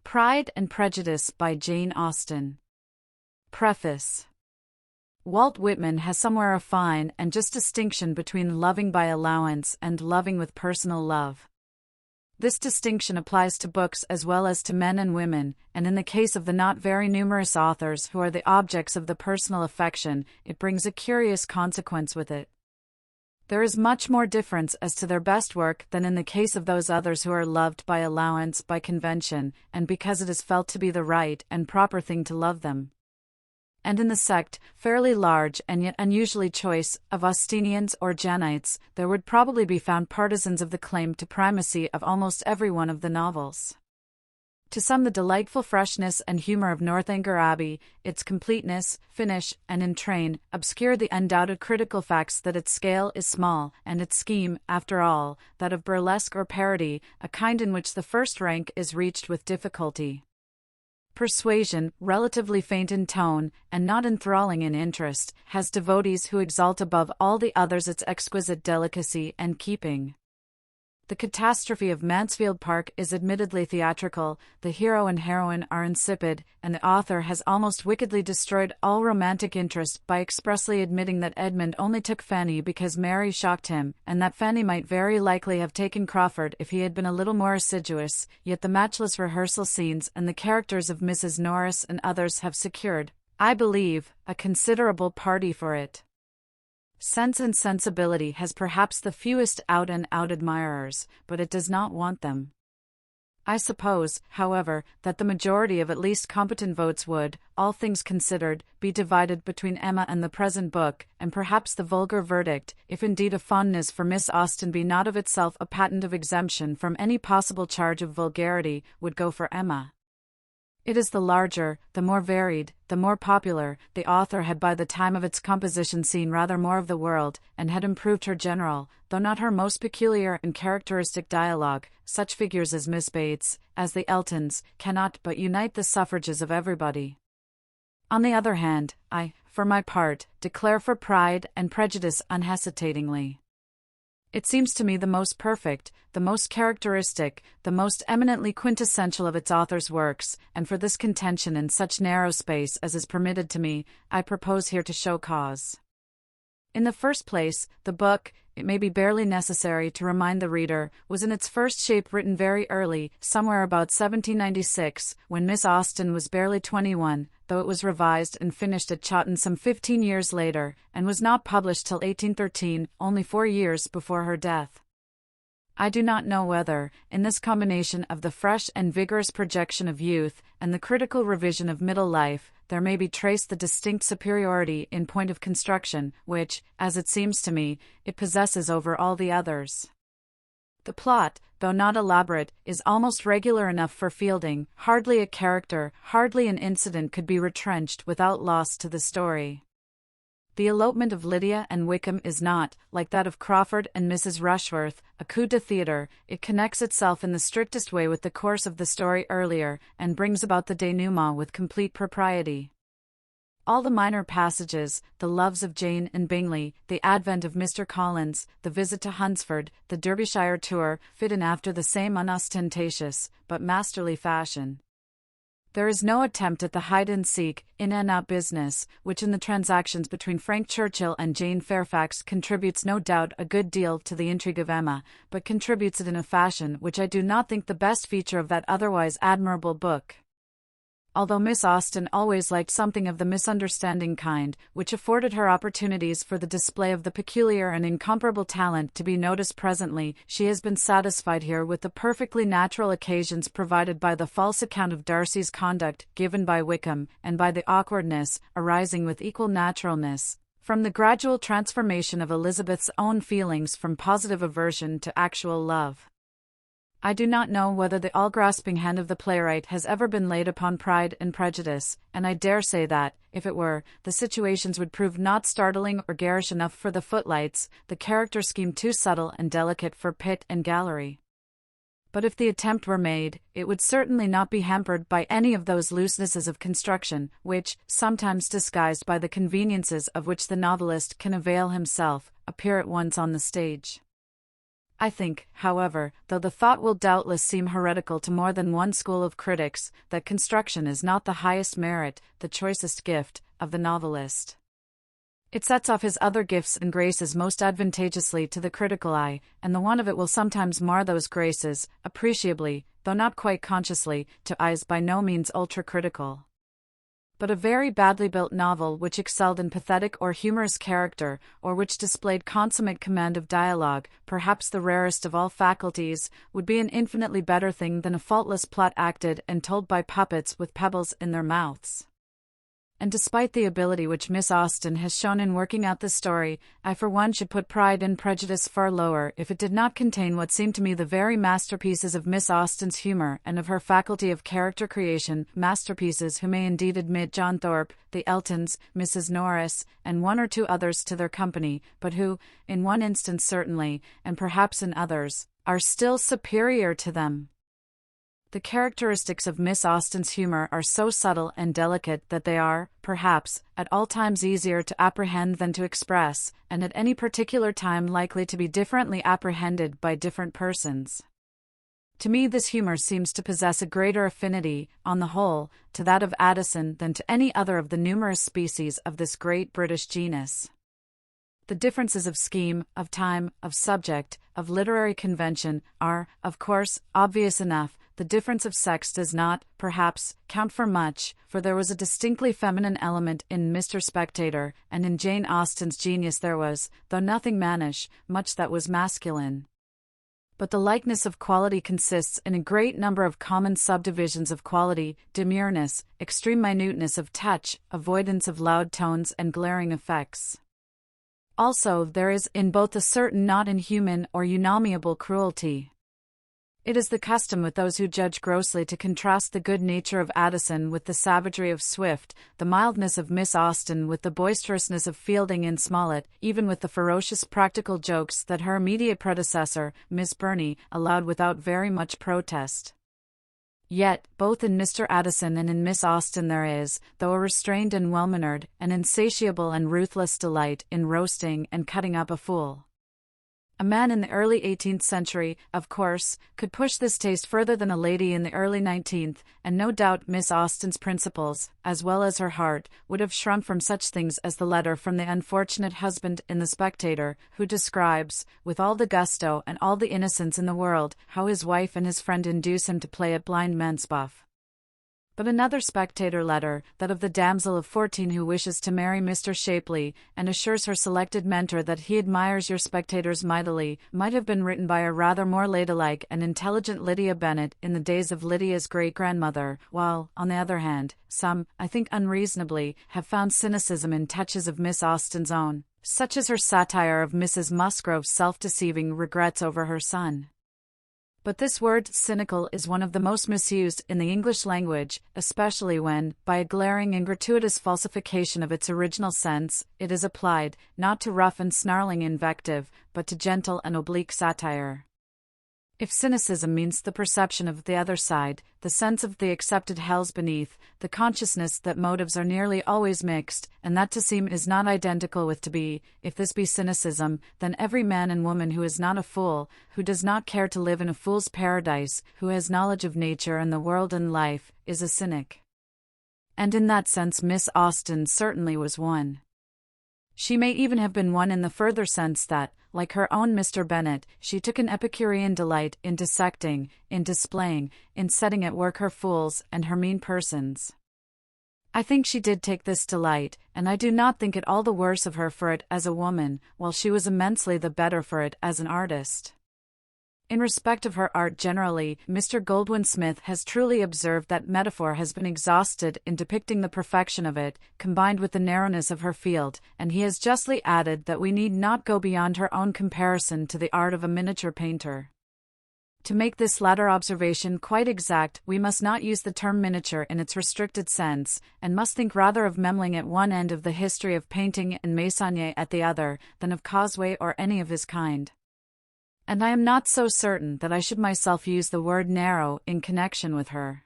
Pride and Prejudice by Jane Austen. Preface. Walt Whitman has somewhere a fine and just distinction between loving by allowance and loving with personal love. This distinction applies to books as well as to men and women, and in the case of the not very numerous authors who are the objects of the personal affection, it brings a curious consequence with it. There is much more difference as to their best work than in the case of those others who are loved by allowance, by convention, and because it is felt to be the right and proper thing to love them. And in the sect, fairly large and yet unusually choice, of Austenians or Janeites, there would probably be found partisans of the claim to primacy of almost every one of the novels. To some the delightful freshness and humor of Northanger Abbey, its completeness, finish, and entrain, obscure the undoubted critical facts that its scale is small, and its scheme, after all, that of burlesque or parody, a kind in which the first rank is reached with difficulty. Persuasion, relatively faint in tone, and not enthralling in interest, has devotees who exalt above all the others its exquisite delicacy and keeping. The catastrophe of Mansfield Park is admittedly theatrical, the hero and heroine are insipid, and the author has almost wickedly destroyed all romantic interest by expressly admitting that Edmund only took Fanny because Mary shocked him, and that Fanny might very likely have taken Crawford if he had been a little more assiduous, yet the matchless rehearsal scenes and the characters of Mrs. Norris and others have secured, I believe, a considerable party for it. Sense and Sensibility has perhaps the fewest out-and-out admirers, but it does not want them. I suppose, however, that the majority of at least competent votes would, all things considered, be divided between Emma and the present book, and perhaps the vulgar verdict, if indeed a fondness for Miss Austen be not of itself a patent of exemption from any possible charge of vulgarity, would go for Emma. It is the larger, the more varied, the more popular. The author had by the time of its composition seen rather more of the world, and had improved her general, though not her most peculiar and characteristic dialogue. Such figures as Miss Bates, as the Eltons, cannot but unite the suffrages of everybody. On the other hand, I, for my part, declare for Pride and Prejudice unhesitatingly. It seems to me the most perfect, the most characteristic, the most eminently quintessential of its author's works, and for this contention in such narrow space as is permitted to me, I propose here to show cause. In the first place, the book, it may be barely necessary to remind the reader, was in its first shape written very early, somewhere about 1796, when Miss Austen was barely 21, though it was revised and finished at Chawton some 15 years later, and was not published till 1813, only 4 years before her death. I do not know whether, in this combination of the fresh and vigorous projection of youth, and the critical revision of middle life, there may be traced the distinct superiority in point of construction, which, as it seems to me, it possesses over all the others. The plot, though not elaborate, is almost regular enough for Fielding. Hardly a character, hardly an incident could be retrenched without loss to the story. The elopement of Lydia and Wickham is not, like that of Crawford and Mrs. Rushworth, a coup de theatre. It connects itself in the strictest way with the course of the story earlier, and brings about the denouement with complete propriety. All the minor passages, the loves of Jane and Bingley, the advent of Mr. Collins, the visit to Hunsford, the Derbyshire tour, fit in after the same unostentatious, but masterly fashion. There is no attempt at the hide-and-seek, in-and-out business, which in the transactions between Frank Churchill and Jane Fairfax contributes no doubt a good deal to the intrigue of Emma, but contributes it in a fashion which I do not think the best feature of that otherwise admirable book. Although Miss Austen always liked something of the misunderstanding kind, which afforded her opportunities for the display of the peculiar and incomparable talent to be noticed presently, she has been satisfied here with the perfectly natural occasions provided by the false account of Darcy's conduct given by Wickham, and by the awkwardness, arising with equal naturalness, from the gradual transformation of Elizabeth's own feelings from positive aversion to actual love. I do not know whether the all-grasping hand of the playwright has ever been laid upon Pride and Prejudice, and I dare say that, if it were, the situations would prove not startling or garish enough for the footlights, the character scheme too subtle and delicate for pit and gallery. But if the attempt were made, it would certainly not be hampered by any of those loosenesses of construction, which, sometimes disguised by the conveniences of which the novelist can avail himself, appear at once on the stage. I think, however, though the thought will doubtless seem heretical to more than one school of critics, that construction is not the highest merit, the choicest gift, of the novelist. It sets off his other gifts and graces most advantageously to the critical eye, and the want of it will sometimes mar those graces, appreciably, though not quite consciously, to eyes by no means ultra-critical. But a very badly built novel which excelled in pathetic or humorous character, or which displayed consummate command of dialogue, perhaps the rarest of all faculties, would be an infinitely better thing than a faultless plot acted and told by puppets with pebbles in their mouths. And despite the ability which Miss Austen has shown in working out this story, I for one should put Pride and Prejudice far lower if it did not contain what seemed to me the very masterpieces of Miss Austen's humor and of her faculty of character creation, masterpieces who may indeed admit John Thorpe, the Eltons, Mrs. Norris, and one or two others to their company, but who, in one instance certainly, and perhaps in others, are still superior to them. The characteristics of Miss Austen's humor are so subtle and delicate that they are, perhaps, at all times easier to apprehend than to express, and at any particular time likely to be differently apprehended by different persons. To me this humor seems to possess a greater affinity, on the whole, to that of Addison than to any other of the numerous species of this great British genus. The differences of scheme, of time, of subject, of literary convention, are, of course, obvious enough. The difference of sex does not, perhaps, count for much, for there was a distinctly feminine element in Mr. Spectator, and in Jane Austen's genius there was, though nothing mannish, much that was masculine. But the likeness of quality consists in a great number of common subdivisions of quality, demureness, extreme minuteness of touch, avoidance of loud tones and glaring effects. Also, there is in both a certain not inhuman or unamiable cruelty. It is the custom with those who judge grossly to contrast the good nature of Addison with the savagery of Swift, the mildness of Miss Austen with the boisterousness of Fielding and Smollett, even with the ferocious practical jokes that her immediate predecessor, Miss Burney, allowed without very much protest. Yet, both in Mr. Addison and in Miss Austen there is, though a restrained and well-mannered, an insatiable and ruthless delight in roasting and cutting up a fool. A man in the early 18th century, of course, could push this taste further than a lady in the early 19th, and no doubt Miss Austen's principles, as well as her heart, would have shrunk from such things as the letter from the unfortunate husband in The Spectator, who describes, with all the gusto and all the innocence in the world, how his wife and his friend induce him to play at blind man's buff. But another Spectator letter, that of the damsel of 14 who wishes to marry Mr. Shapley, and assures her selected mentor that he admires your spectators mightily, might have been written by a rather more ladylike and intelligent Lydia Bennet in the days of Lydia's great-grandmother, while, on the other hand, some, I think unreasonably, have found cynicism in touches of Miss Austen's own, such as her satire of Mrs. Musgrove's self-deceiving regrets over her son. But this word cynical is one of the most misused in the English language, especially when, by a glaring and gratuitous falsification of its original sense, it is applied, not to rough and snarling invective, but to gentle and oblique satire. If cynicism means the perception of the other side, the sense of the accepted hells beneath, the consciousness that motives are nearly always mixed, and that to seem is not identical with to be, if this be cynicism, then every man and woman who is not a fool, who does not care to live in a fool's paradise, who has knowledge of nature and the world and life, is a cynic. And in that sense Miss Austen certainly was one. She may even have been one in the further sense that, like her own Mr. Bennet, she took an Epicurean delight in dissecting, in displaying, in setting at work her fools and her mean persons. I think she did take this delight, and I do not think it all the worse of her for it as a woman, while she was immensely the better for it as an artist. In respect of her art generally, Mr. Goldwin Smith has truly observed that metaphor has been exhausted in depicting the perfection of it, combined with the narrowness of her field, and he has justly added that we need not go beyond her own comparison to the art of a miniature painter. To make this latter observation quite exact, we must not use the term miniature in its restricted sense, and must think rather of Memling at one end of the history of painting and Meissonier at the other, than of Causeway or any of his kind. And I am not so certain that I should myself use the word narrow in connection with her.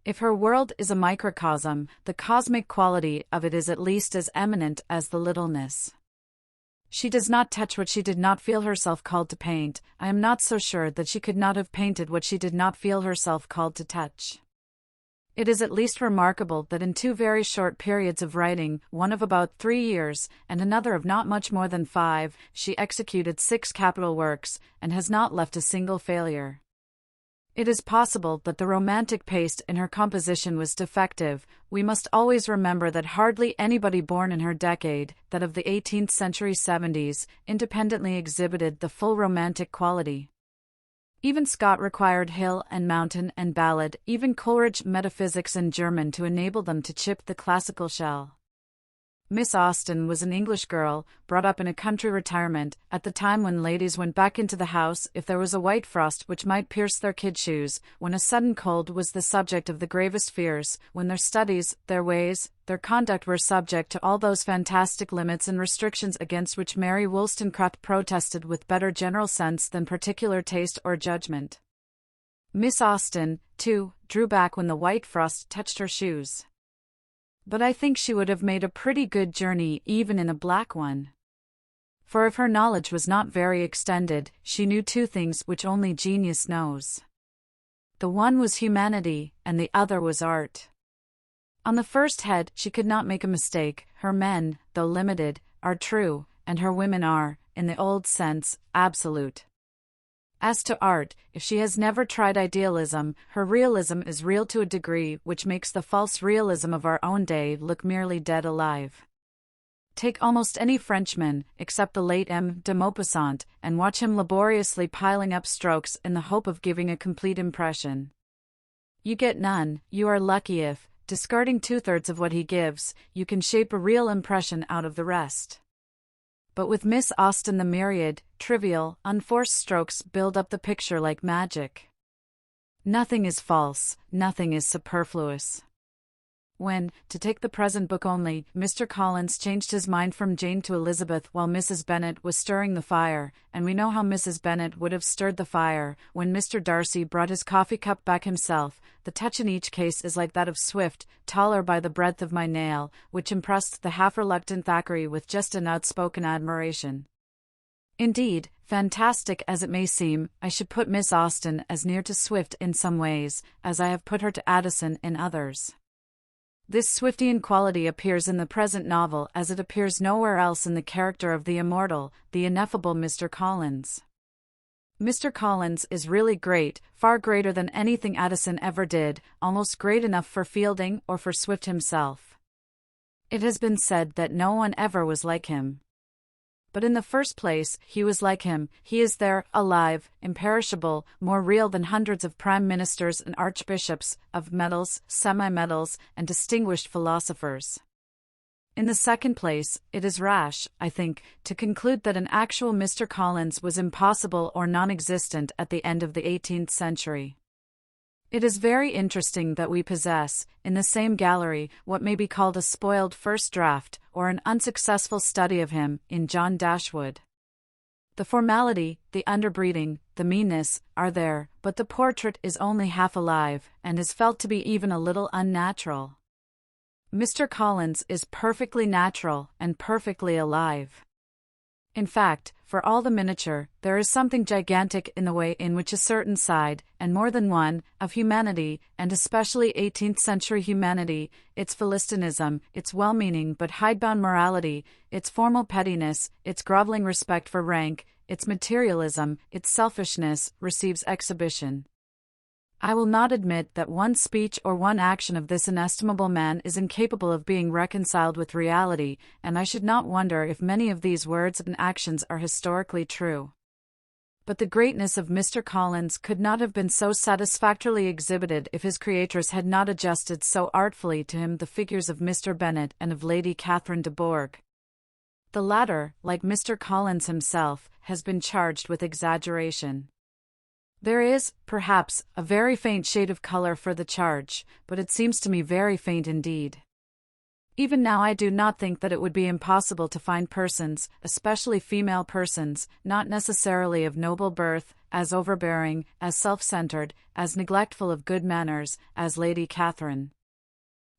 If her world is a microcosm, the cosmic quality of it is at least as eminent as the littleness. She does not touch what she did not feel herself called to paint. I am not so sure that she could not have painted what she did not feel herself called to touch. It is at least remarkable that in 2 very short periods of writing, one of about 3 years, and another of not much more than 5, she executed 6 capital works, and has not left a single failure. It is possible that the romantic paste in her composition was defective. We must always remember that hardly anybody born in her decade, that of the 18th century 70s, independently exhibited the full romantic quality. Even Scott required hill and mountain and ballad, even Coleridge metaphysics and German to enable them to chip the classical shell. Miss Austen was an English girl, brought up in a country retirement, at the time when ladies went back into the house if there was a white frost which might pierce their kid shoes, when a sudden cold was the subject of the gravest fears, when their studies, their ways, their conduct were subject to all those fantastic limits and restrictions against which Mary Wollstonecraft protested with better general sense than particular taste or judgment. Miss Austen, too, drew back when the white frost touched her shoes. But I think she would have made a pretty good journey even in a black one. For if her knowledge was not very extended, she knew 2 things which only genius knows. The one was humanity, and the other was art. On the first head, she could not make a mistake. Her men, though limited, are true, and her women are, in the old sense, absolute. As to art, if she has never tried idealism, her realism is real to a degree which makes the false realism of our own day look merely dead alive. Take almost any Frenchman, except the late M. de Maupassant, and watch him laboriously piling up strokes in the hope of giving a complete impression. You get none. You are lucky if, discarding 2/3 of what he gives, you can shape a real impression out of the rest. But with Miss Austen the myriad, trivial, unforced strokes build up the picture like magic. Nothing is false, nothing is superfluous. When, to take the present book only, Mr. Collins changed his mind from Jane to Elizabeth while Mrs. Bennet was stirring the fire, and we know how Mrs. Bennet would have stirred the fire, when Mr. Darcy brought his coffee cup back himself, the touch in each case is like that of Swift, taller by the breadth of my nail, which impressed the half-reluctant Thackeray with just an outspoken admiration. Indeed, fantastic as it may seem, I should put Miss Austen as near to Swift in some ways, as I have put her to Addison in others. This Swiftian quality appears in the present novel as it appears nowhere else in the character of the immortal, the ineffable Mr. Collins. Mr. Collins is really great, far greater than anything Addison ever did, almost great enough for Fielding or for Swift himself. It has been said that no one ever was like him. But in the first place, he was like him. He is there, alive, imperishable, more real than hundreds of prime ministers and archbishops, of medals, semi-medals, and distinguished philosophers. In the second place, it is rash, I think, to conclude that an actual Mr. Collins was impossible or non-existent at the end of the 18th century. It is very interesting that we possess, in the same gallery, what may be called a spoiled first draft, or an unsuccessful study of him, in John Dashwood. The formality, the underbreeding, the meanness, are there, but the portrait is only half alive, and is felt to be even a little unnatural. Mr. Collins is perfectly natural, and perfectly alive. In fact, for all the miniature, there is something gigantic in the way in which a certain side, and more than one, of humanity, and especially 18th century humanity, its Philistinism, its well-meaning but hidebound morality, its formal pettiness, its groveling respect for rank, its materialism, its selfishness, receives exhibition. I will not admit that one speech or one action of this inestimable man is incapable of being reconciled with reality, and I should not wonder if many of these words and actions are historically true. But the greatness of Mr. Collins could not have been so satisfactorily exhibited if his creators had not adjusted so artfully to him the figures of Mr. Bennet and of Lady Catherine de Bourgh. The latter, like Mr. Collins himself, has been charged with exaggeration. There is, perhaps, a very faint shade of color for the charge, but it seems to me very faint indeed. Even now I do not think that it would be impossible to find persons, especially female persons, not necessarily of noble birth, as overbearing, as self-centered, as neglectful of good manners, as Lady Catherine.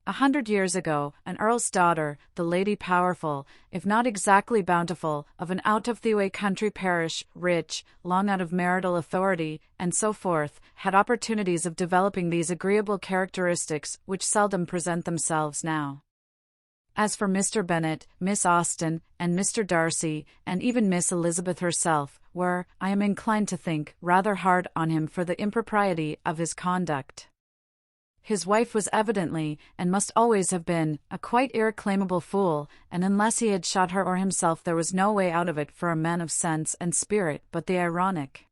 100 years ago, an earl's daughter, the lady powerful, if not exactly bountiful, of an out-of-the-way country parish, rich, long out of marital authority, and so forth, had opportunities of developing these agreeable characteristics which seldom present themselves now. As for Mr. Bennet, Miss Austen, and Mr. Darcy, and even Miss Elizabeth herself, were, I am inclined to think, rather hard on him for the impropriety of his conduct. His wife was evidently, and must always have been, a quite irreclaimable fool, and unless he had shot her or himself there was no way out of it for a man of sense and spirit but the ironic.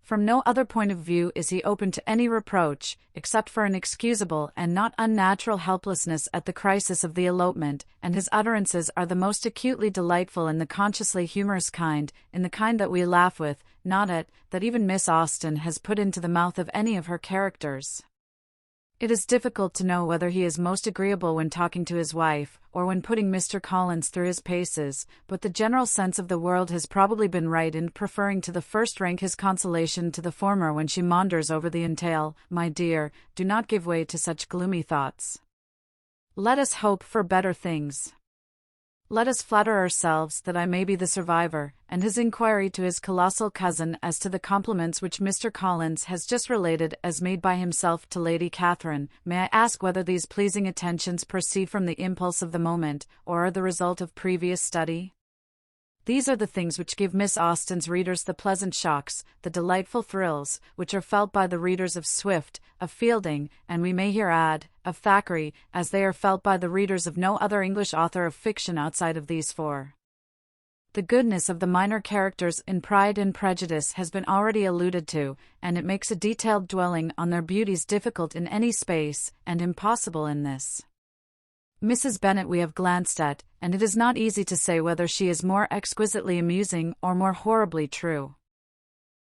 From no other point of view is he open to any reproach, except for an excusable and not unnatural helplessness at the crisis of the elopement, and his utterances are the most acutely delightful in the consciously humorous kind, in the kind that we laugh with, not at, that even Miss Austen has put into the mouth of any of her characters. It is difficult to know whether he is most agreeable when talking to his wife, or when putting Mr. Collins through his paces, but the general sense of the world has probably been right in preferring to the first rank his consolation to the former when she maunders over the entail. My dear, do not give way to such gloomy thoughts. Let us hope for better things. Let us flatter ourselves that I may be the survivor, and his inquiry to his colossal cousin as to the compliments which Mr. Collins has just related as made by himself to Lady Catherine. May I ask whether these pleasing attentions proceed from the impulse of the moment, or are the result of previous study? These are the things which give Miss Austen's readers the pleasant shocks, the delightful thrills, which are felt by the readers of Swift, of Fielding, and we may here add, of Thackeray, as they are felt by the readers of no other English author of fiction outside of these four. The goodness of the minor characters in Pride and Prejudice has been already alluded to, and it makes a detailed dwelling on their beauties difficult in any space, and impossible in this. Mrs. Bennet we have glanced at, and it is not easy to say whether she is more exquisitely amusing or more horribly true.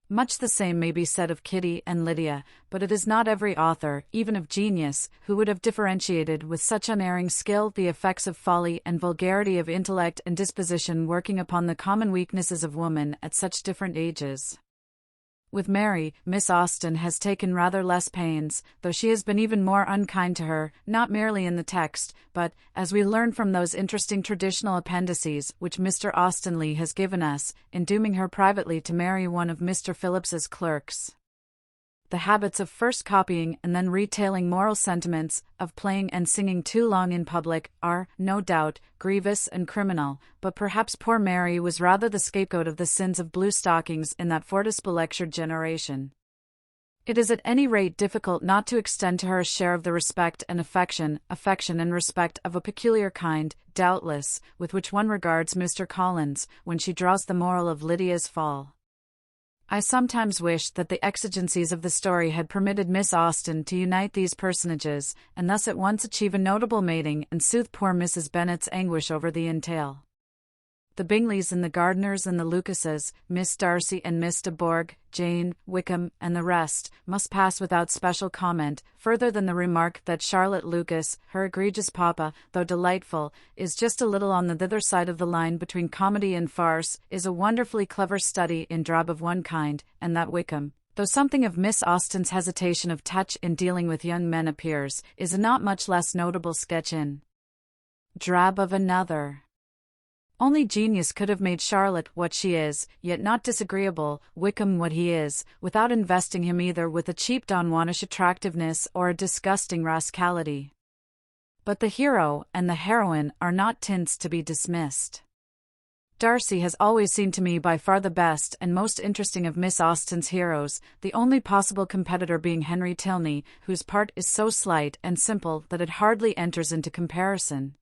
Much the same may be said of Kitty and Lydia, but it is not every author, even of genius, who would have differentiated with such unerring skill the effects of folly and vulgarity of intellect and disposition working upon the common weaknesses of woman at such different ages. With Mary, Miss Austen has taken rather less pains, though she has been even more unkind to her, not merely in the text, but, as we learn from those interesting traditional appendices which Mr. Austenley has given us, in dooming her privately to marry one of Mr. Phillips's clerks. The habits of first copying and then retailing moral sentiments, of playing and singing too long in public, are, no doubt, grievous and criminal, but perhaps poor Mary was rather the scapegoat of the sins of blue stockings in that Fortis belectured generation. It is at any rate difficult not to extend to her a share of the respect and affection and respect of a peculiar kind, doubtless, with which one regards Mr. Collins, when she draws the moral of Lydia's fall. I sometimes wish that the exigencies of the story had permitted Miss Austen to unite these personages, and thus at once achieve a notable mating and soothe poor Mrs. Bennet's anguish over the entail. The Bingleys and the Gardiners and the Lucases, Miss Darcy and Miss de Bourgh, Jane, Wickham, and the rest, must pass without special comment, further than the remark that Charlotte Lucas, her egregious papa, though delightful, is just a little on the thither side of the line between comedy and farce, is a wonderfully clever study in drab of one kind, and that Wickham, though something of Miss Austen's hesitation of touch in dealing with young men appears, is a not much less notable sketch in drab of another. Only genius could have made Charlotte what she is, yet not disagreeable, Wickham what he is, without investing him either with a cheap Don Juanish attractiveness or a disgusting rascality. But the hero and the heroine are not tints to be dismissed. Darcy has always seemed to me by far the best and most interesting of Miss Austen's heroes, the only possible competitor being Henry Tilney, whose part is so slight and simple that it hardly enters into comparison.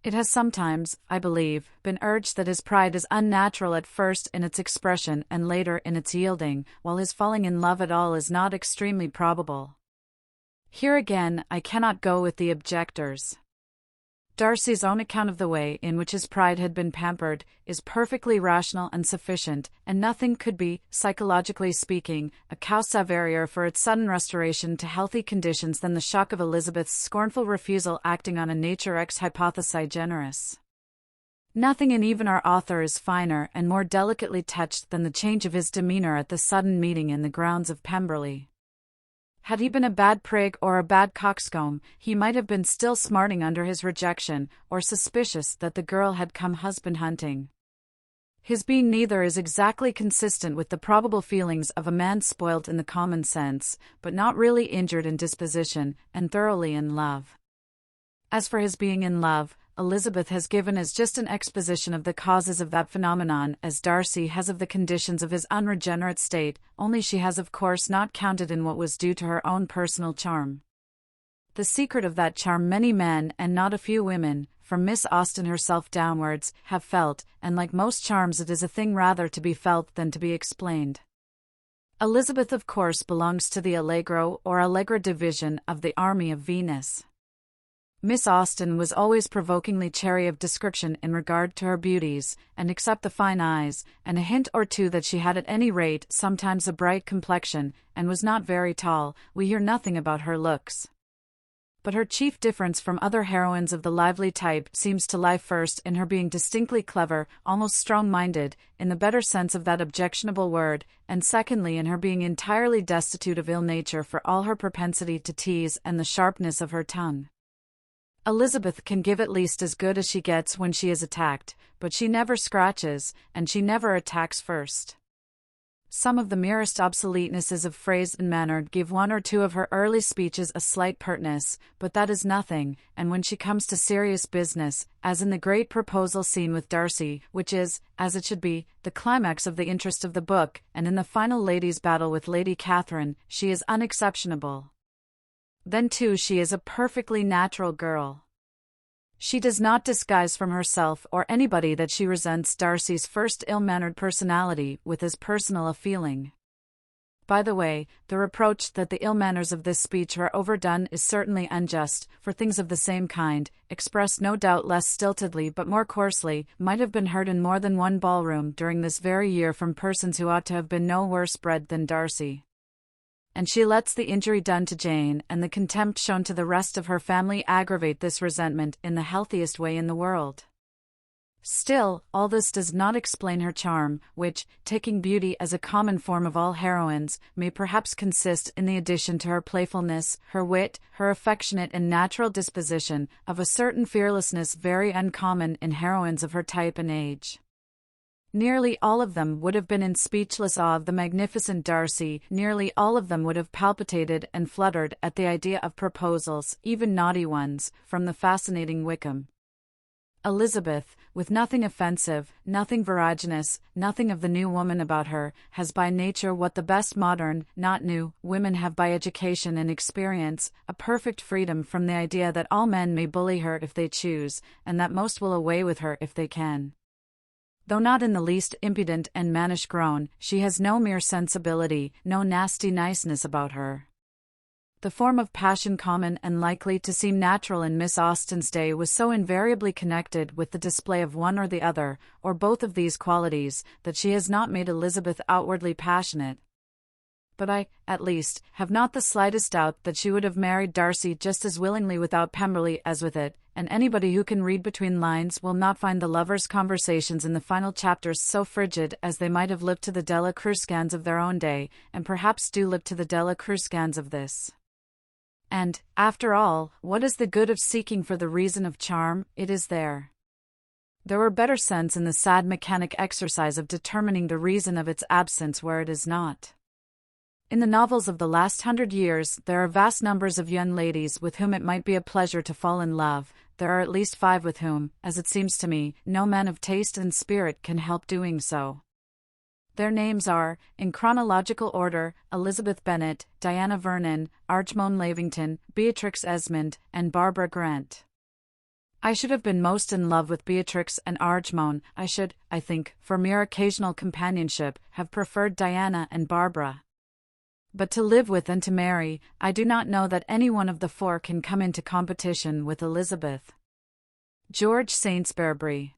It has sometimes, I believe, been urged that his pride is unnatural at first in its expression and later in its yielding, while his falling in love at all is not extremely probable. Here again I cannot go with the objectors. Darcy's own account of the way in which his pride had been pampered is perfectly rational and sufficient, and nothing could be, psychologically speaking, a causa varior for its sudden restoration to healthy conditions than the shock of Elizabeth's scornful refusal acting on a nature ex hypothesi generis. Nothing in even our author is finer and more delicately touched than the change of his demeanour at the sudden meeting in the grounds of Pemberley. Had he been a bad prig or a bad coxcomb, he might have been still smarting under his rejection, or suspicious that the girl had come husband-hunting. His being neither is exactly consistent with the probable feelings of a man spoilt in the common sense, but not really injured in disposition, and thoroughly in love. As for his being in love, Elizabeth has given as just an exposition of the causes of that phenomenon as Darcy has of the conditions of his unregenerate state, only she has of course not counted in what was due to her own personal charm. The secret of that charm many men, and not a few women, from Miss Austen herself downwards, have felt, and like most charms it is a thing rather to be felt than to be explained. Elizabeth of course belongs to the Allegro or Allegra division of the army of Venus. Miss Austen was always provokingly chary of description in regard to her beauties, and except the fine eyes, and a hint or two that she had at any rate sometimes a bright complexion, and was not very tall, we hear nothing about her looks. But her chief difference from other heroines of the lively type seems to lie first in her being distinctly clever, almost strong-minded, in the better sense of that objectionable word, and secondly in her being entirely destitute of ill nature for all her propensity to tease and the sharpness of her tongue. Elizabeth can give at least as good as she gets when she is attacked, but she never scratches, and she never attacks first. Some of the merest obsoletenesses of phrase and manner give one or two of her early speeches a slight pertness, but that is nothing, and when she comes to serious business, as in the great proposal scene with Darcy, which is, as it should be, the climax of the interest of the book, and in the final ladies' battle with Lady Catherine, she is unexceptionable. Then too she is a perfectly natural girl. She does not disguise from herself or anybody that she resents Darcy's first ill-mannered personality with as personal a feeling. By the way, the reproach that the ill manners of this speech are overdone is certainly unjust, for things of the same kind, expressed no doubt less stiltedly but more coarsely, might have been heard in more than one ballroom during this very year from persons who ought to have been no worse bred than Darcy. And she lets the injury done to Jane and the contempt shown to the rest of her family aggravate this resentment in the healthiest way in the world. Still, all this does not explain her charm, which, taking beauty as a common form of all heroines, may perhaps consist in the addition to her playfulness, her wit, her affectionate and natural disposition, of a certain fearlessness very uncommon in heroines of her type and age. Nearly all of them would have been in speechless awe of the magnificent Darcy, nearly all of them would have palpitated and fluttered at the idea of proposals, even naughty ones, from the fascinating Wickham. Elizabeth, with nothing offensive, nothing veraginous, nothing of the new woman about her, has by nature what the best modern, not new, women have by education and experience, a perfect freedom from the idea that all men may bully her if they choose, and that most will away with her if they can. Though not in the least impudent and mannish grown, she has no mere sensibility, no nasty niceness about her. The form of passion common and likely to seem natural in Miss Austen's day was so invariably connected with the display of one or the other, or both of these qualities, that she has not made Elizabeth outwardly passionate. But I, at least, have not the slightest doubt that she would have married Darcy just as willingly without Pemberley as with it, and anybody who can read between lines will not find the lovers' conversations in the final chapters so frigid as they might have looked to the Della Cruscans of their own day, and perhaps do look to the Della Cruscans of this. And, after all, what is the good of seeking for the reason of charm? It is there. There were better sense in the sad mechanic exercise of determining the reason of its absence where it is not. In the novels of the last 100 years, there are vast numbers of young ladies with whom it might be a pleasure to fall in love. There are at least 5 with whom, as it seems to me, no man of taste and spirit can help doing so. Their names are, in chronological order, Elizabeth Bennet, Diana Vernon, Archmone Lavington, Beatrix Esmond, and Barbara Grant. I should have been most in love with Beatrix and Archmone. I should, I think, for mere occasional companionship, have preferred Diana and Barbara. But to live with and to marry, I do not know that any one of the 4 can come into competition with Elizabeth. George Saintsbury.